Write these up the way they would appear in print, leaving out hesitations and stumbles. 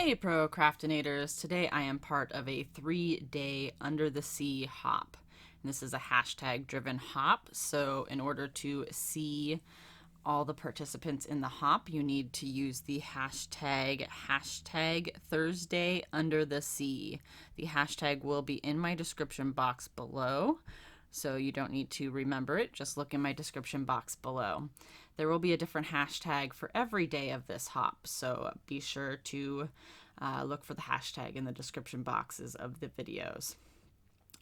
Hey Procraftinators! Today I am part of a 3-day under the sea hop. And this is a hashtag driven hop, so in order to see all the participants in the hop, you need to use the hashtag Thursday under the sea. The hashtag will be in my description box below, so you don't need to remember it, just look in my description box below. There will be a different hashtag for every day of this hop, so be sure to look for the hashtag in the description boxes of the videos.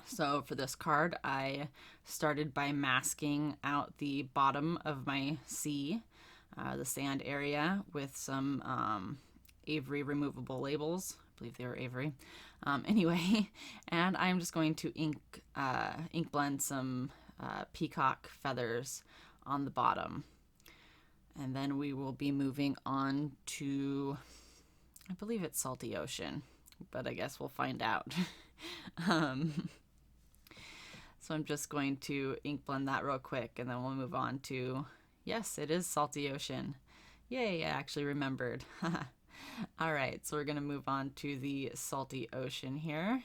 So for this card, I started by masking out the bottom of my sea, the sand area, with some Avery removable labels. I believe they were Avery. Anyway, and I'm just going to ink blend some peacock feathers on the bottom. And then we will be moving on to, I believe it's Salty Ocean, but I guess we'll find out. So I'm just going to ink blend that real quick, and then we'll move on to, yes, it is Salty Ocean. Yay, I actually remembered. All right, so we're going to move on to the Salty Ocean here.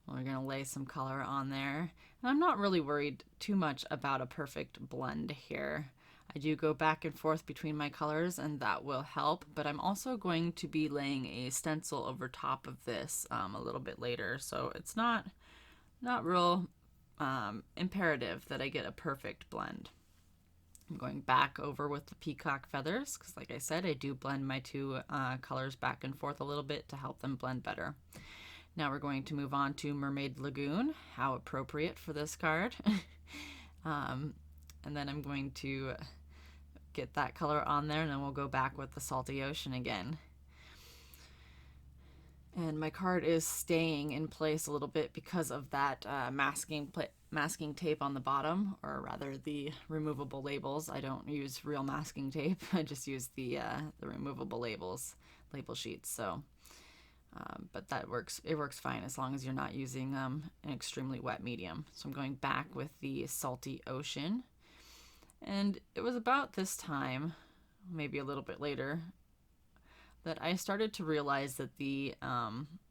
We're going to lay some color on there. And I'm not really worried too much about a perfect blend here. I do go back and forth between my colors, and that will help, but I'm also going to be laying a stencil over top of this a little bit later, so it's not real imperative that I get a perfect blend. I'm going back over with the peacock feathers because, like I said, I do blend my two colors back and forth a little bit to help them blend better. Now we're going to move on to Mermaid Lagoon. How appropriate for this card. And then I'm going to get that color on there, and then we'll go back with the Salty Ocean again. And my card is staying in place a little bit because of that masking tape on the bottom, or rather the removable labels. I don't use real masking tape. I just use the removable label sheets. So, but that works. It works fine as long as you're not using an extremely wet medium. So I'm going back with the Salty Ocean. And it was about this time, maybe a little bit later, that I started to realize that the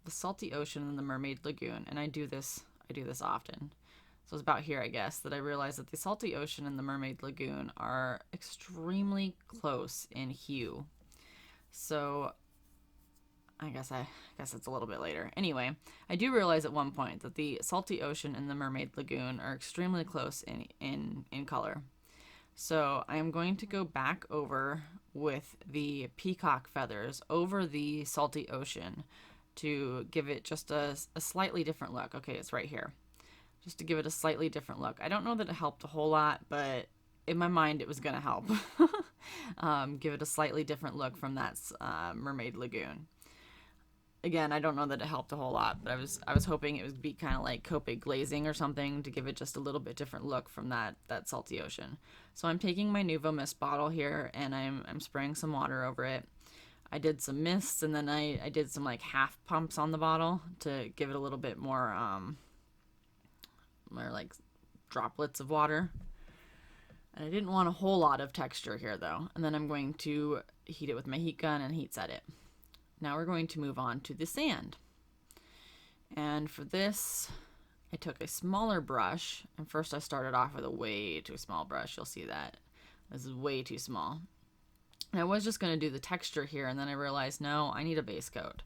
Salty Ocean and the Mermaid Lagoon, and I do this often. So it's about here, I guess, that I realized that the Salty Ocean and the Mermaid Lagoon are extremely close in hue. So I guess it's a little bit later. Anyway, I do realize at one point that the Salty Ocean and the Mermaid Lagoon are extremely close in color. So I'm going to go back over with the peacock feathers over the Salty Ocean to give it just a slightly different look. Okay, it's right here. Just to give it a slightly different look. I don't know that it helped a whole lot, but in my mind it was going to help. Give it a slightly different look from that Mermaid Lagoon. Again, I don't know that it helped a whole lot, but I was hoping it would be kind of like Copic glazing or something to give it just a little bit different look from that Salty Ocean. So I'm taking my Nuvo Mist bottle here, and I'm spraying some water over it. I did some mists, and then I did some like half pumps on the bottle to give it a little bit more like droplets of water. And I didn't want a whole lot of texture here though. And then I'm going to heat it with my heat gun and heat set it. Now we're going to move on to the sand. And for this, I took a smaller brush, and first I started off with a way too small brush. You'll see that. This is way too small. And I was just going to do the texture here, and then I realized, no, I need a base coat.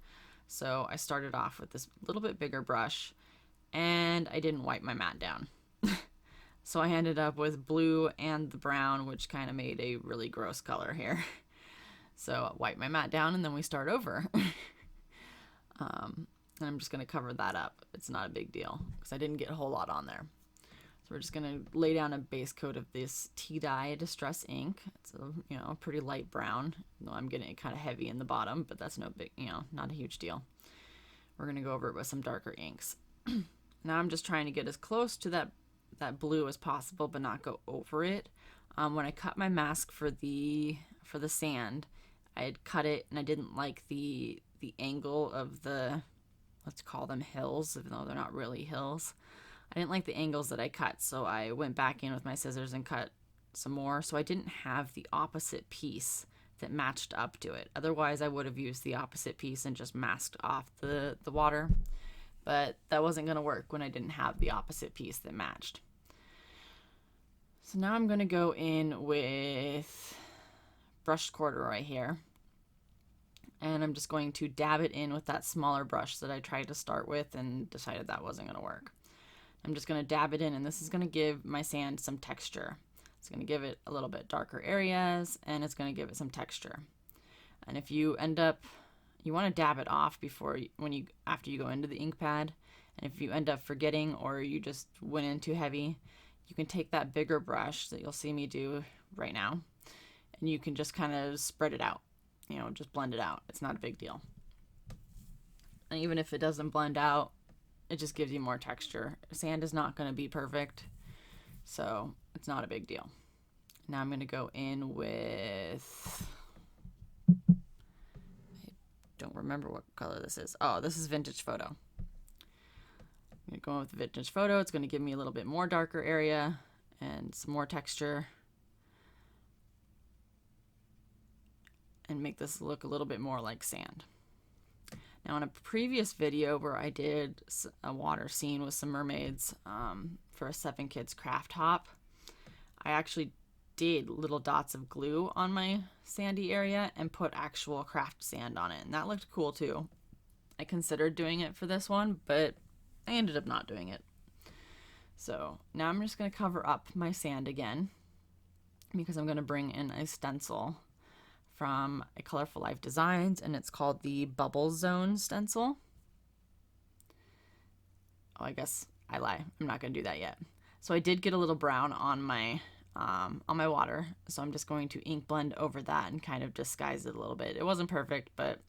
So I started off with this little bit bigger brush, and I didn't wipe my mat down. So I ended up with blue and the brown, which kind of made a really gross color here. So I wipe my mat down, and then we start over. And I'm just going to cover that up. It's not a big deal because I didn't get a whole lot on there. So we're just going to lay down a base coat of this tea dye distress ink. It's a pretty light brown. Though I'm getting it kind of heavy in the bottom, but that's no big, not a huge deal. We're going to go over it with some darker inks. Now I'm just trying to get as close to that blue as possible, but not go over it. When I cut my mask for the sand, I had cut it, and I didn't like the angle of the, let's call them hills, even though they're not really hills. I didn't like the angles that I cut, so I went back in with my scissors and cut some more. So I didn't have the opposite piece that matched up to it. Otherwise, I would have used the opposite piece and just masked off the water. But that wasn't going to work when I didn't have the opposite piece that matched. So now I'm going to go in with brushed corduroy here. And I'm just going to dab it in with that smaller brush that I tried to start with and decided that wasn't going to work. I'm just going to dab it in, and this is going to give my sand some texture. It's going to give it a little bit darker areas, and it's going to give it some texture. And if you end up, you want to dab it off after you go into the ink pad. And if you end up forgetting or you just went in too heavy, you can take that bigger brush that you'll see me do right now, and you can just kind of spread it out. Just blend it out. It's not a big deal. And even if it doesn't blend out, it just gives you more texture. Sand is not going to be perfect, so it's not a big deal. Now I'm going to go in with, I don't remember what color this is. Oh, this is Vintage Photo. I'm going to go in with Vintage Photo. It's going to give me a little bit more darker area and some more texture, and make this look a little bit more like sand. Now, in a previous video where I did a water scene with some mermaids for a 7 Kids craft hop, I actually did little dots of glue on my sandy area and put actual craft sand on it, and that looked cool too. I considered doing it for this one, but I ended up not doing it. So now I'm just going to cover up my sand again, because I'm going to bring in a stencil from a Colorful Life Designs, and it's called the Bubble Zone stencil. Oh, I guess I lie. I'm not going to do that yet. So I did get a little brown on my water, so I'm just going to ink blend over that and kind of disguise it a little bit. It wasn't perfect, but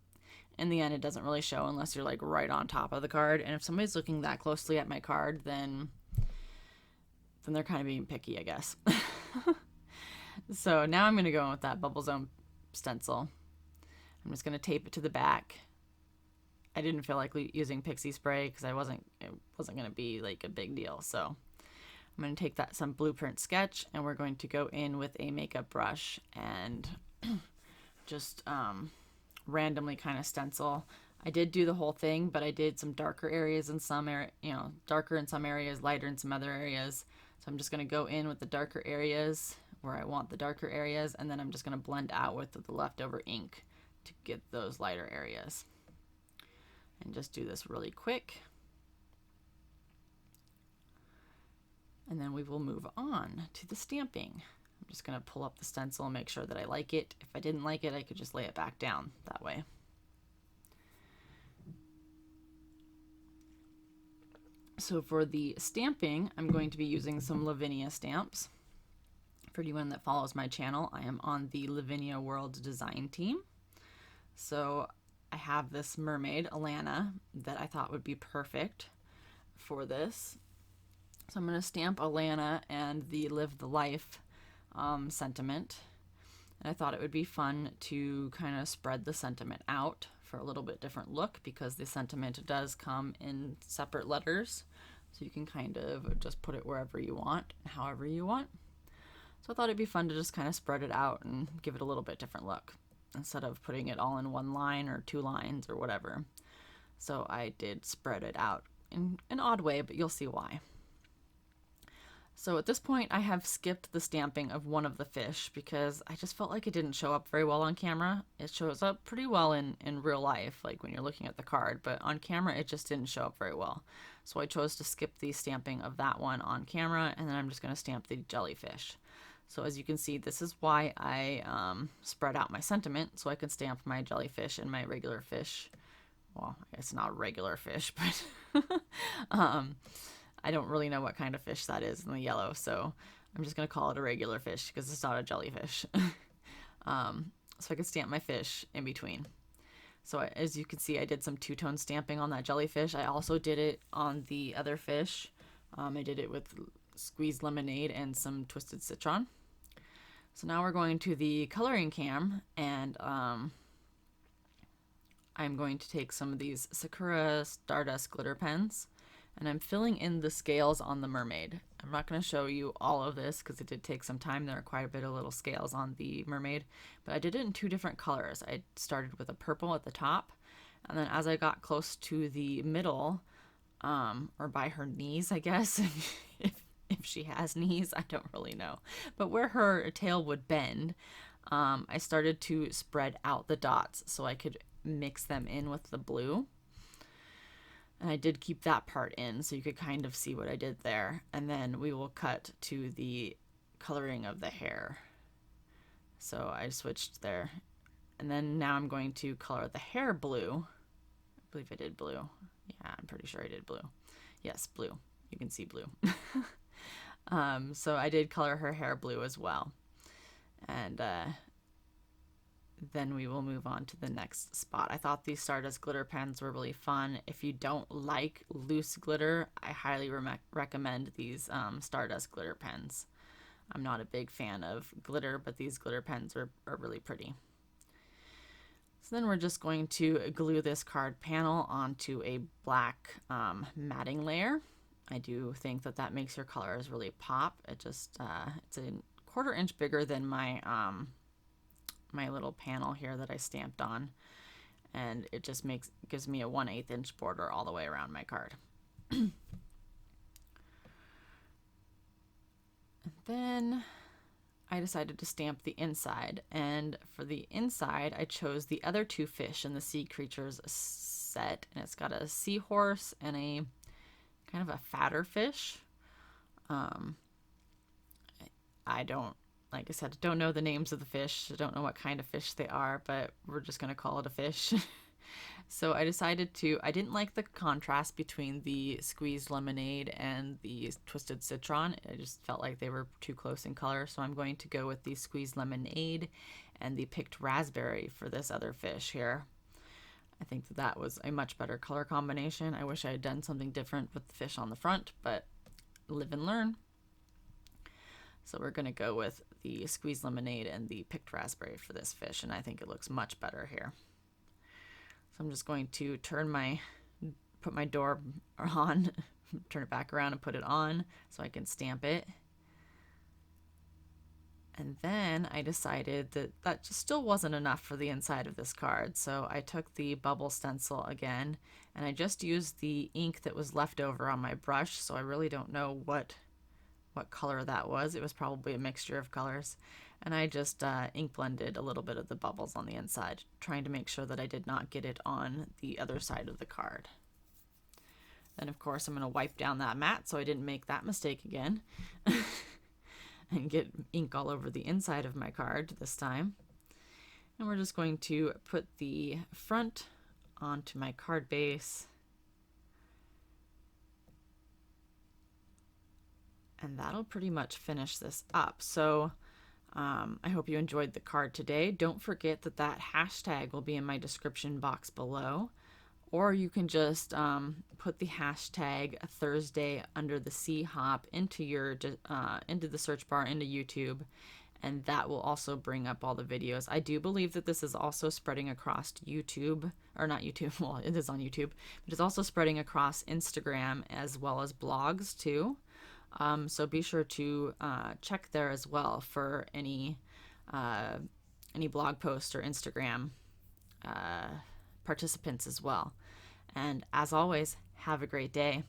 in the end, it doesn't really show unless you're like right on top of the card. And if somebody's looking that closely at my card, then they're kind of being picky, I guess. So now I'm going to go in with that Bubble Zone stencil. I'm just going to tape it to the back. I didn't feel like using pixie spray because it wasn't going to be like a big deal. So I'm going to take some blueprint sketch, and we're going to go in with a makeup brush and just randomly kind of stencil. I did do the whole thing, but I did some darker areas in some area, darker in some areas, lighter in some other areas. So I'm just going to go in with the darker areas where I want the darker areas, and then I'm just going to blend out with the leftover ink to get those lighter areas. And just do this really quick. And then we will move on to the stamping. I'm just going to pull up the stencil and make sure that I like it. If I didn't like it, I could just lay it back down that way. So for the stamping, I'm going to be using some Lavinia stamps. For anyone that follows my channel, I am on the Lavinia World design team. So I have this mermaid, Alana, that I thought would be perfect for this. So I'm going to stamp Alana and the Live the Life sentiment. And I thought it would be fun to kind of spread the sentiment out for a little bit different look, because the sentiment does come in separate letters. So you can kind of just put it wherever you want, however you want. So I thought it'd be fun to just kind of spread it out and give it a little bit different look, instead of putting it all in one line or 2 lines or whatever. So I did spread it out in an odd way, but you'll see why. So at this point, I have skipped the stamping of one of the fish because I just felt like it didn't show up very well on camera. It shows up pretty well in real life, like when you're looking at the card, but on camera, it just didn't show up very well. So I chose to skip the stamping of that one on camera, and then I'm just going to stamp the jellyfish. So as you can see, this is why I spread out my sentiment, so I can stamp my jellyfish and my regular fish. Well, it's not regular fish, but I don't really know what kind of fish that is in the yellow, so I'm just going to call it a regular fish because it's not a jellyfish. So I can stamp my fish in between. So as you can see, I did some 2-tone stamping on that jellyfish. I also did it on the other fish. I did it with squeezed lemonade and some twisted citron. So now we're going to the coloring cam, and I'm going to take some of these Sakura Stardust glitter pens, and I'm filling in the scales on the mermaid. I'm not going to show you all of this because it did take some time. There are quite a bit of little scales on the mermaid, but I did it in 2 different colors. I started with a purple at the top, and then as I got close to the middle, or by her knees, I guess, if, if she has knees, I don't really know, but where her tail would bend, I started to spread out the dots so I could mix them in with the blue. And I did keep that part in so you could kind of see what I did there. And then we will cut to the coloring of the hair. So I switched there. And then now I'm going to color the hair blue. I believe I did blue. Yeah, I'm pretty sure I did blue. Yes, blue. You can see blue. So I did color her hair blue as well. And then we will move on to the next spot. I thought these Stardust glitter pens were really fun. If you don't like loose glitter, I highly recommend these Stardust glitter pens. I'm not a big fan of glitter, but these glitter pens are really pretty. So then we're just going to glue this card panel onto a black matting layer. I do think that that makes your colors really pop. It just, it's a 1/4 inch bigger than my my little panel here that I stamped on, and it just gives me a 1/8 inch border all the way around my card. And then I decided to stamp the inside, and for the inside I chose the other 2 fish in the Sea Creatures set, and it's got a seahorse and a kind of a fatter fish. I don't, like I said, don't know the names of the fish. I don't know what kind of fish they are, but we're just going to call it a fish. So I decided I didn't like the contrast between the squeezed lemonade and the twisted citron. I just felt like they were too close in color. So I'm going to go with the squeezed lemonade and the picked raspberry for this other fish here. I think that was a much better color combination. I wish I had done something different with the fish on the front, but live and learn. So we're going to go with the squeezed lemonade and the picked raspberry for this fish, and I think it looks much better here. So I'm just going to put my door on, turn it back around and put it on so I can stamp it. And then I decided that that just still wasn't enough for the inside of this card. So I took the bubble stencil again, and I just used the ink that was left over on my brush. So I really don't know what color that was. It was probably a mixture of colors. And I just ink blended a little bit of the bubbles on the inside, trying to make sure that I did not get it on the other side of the card. Then of course I'm going to wipe down that mat so I didn't make that mistake again and get ink all over the inside of my card this time. And we're just going to put the front onto my card base. And that'll pretty much finish this up. So I hope you enjoyed the card today. Don't forget that hashtag will be in my description box below. Or you can just put the hashtag Thursday under the sea hop into the search bar into YouTube, and that will also bring up all the videos. I do believe that this is also spreading across YouTube, or not YouTube, well, it is on YouTube, but it's also spreading across Instagram as well as blogs too. So be sure to check there as well for any blog posts or Instagram participants as well. And as always, have a great day.